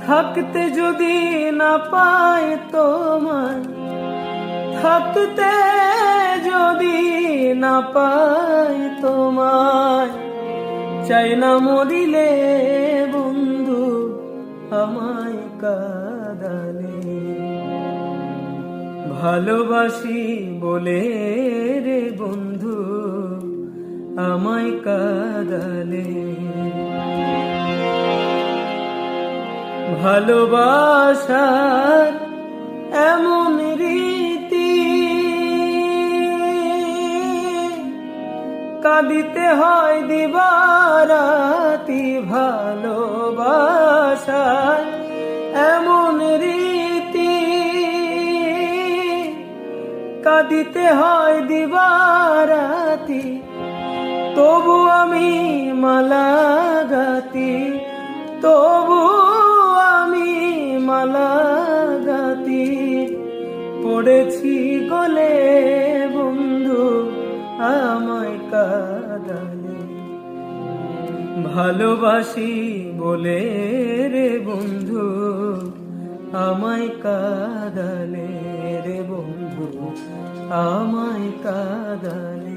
থাকতে যদি না পাই তোমায়, থাকতে যদি না পাই তোমায়, চাই না মরিলে বন্ধু আমায় কাঁদালে। ভালোবাসি বলে রে বন্ধু আমায় কাঁদালে। ভালোবাসার এমন রীতি, কাঁদিতে হয় দিবারাতি। ভালোবাসার এমন রীতি, কাঁদিতে হয় দিবারাতি। তবু আমি মালা গাতি, তবু আমি মালা গাতি। পড়েছি গলে বন্ধু আমায় কাঁদালে। ভালোবাসি বলে রে বন্ধু আমায় কাঁদালে রে বন্ধু আমায় কাঁদালে।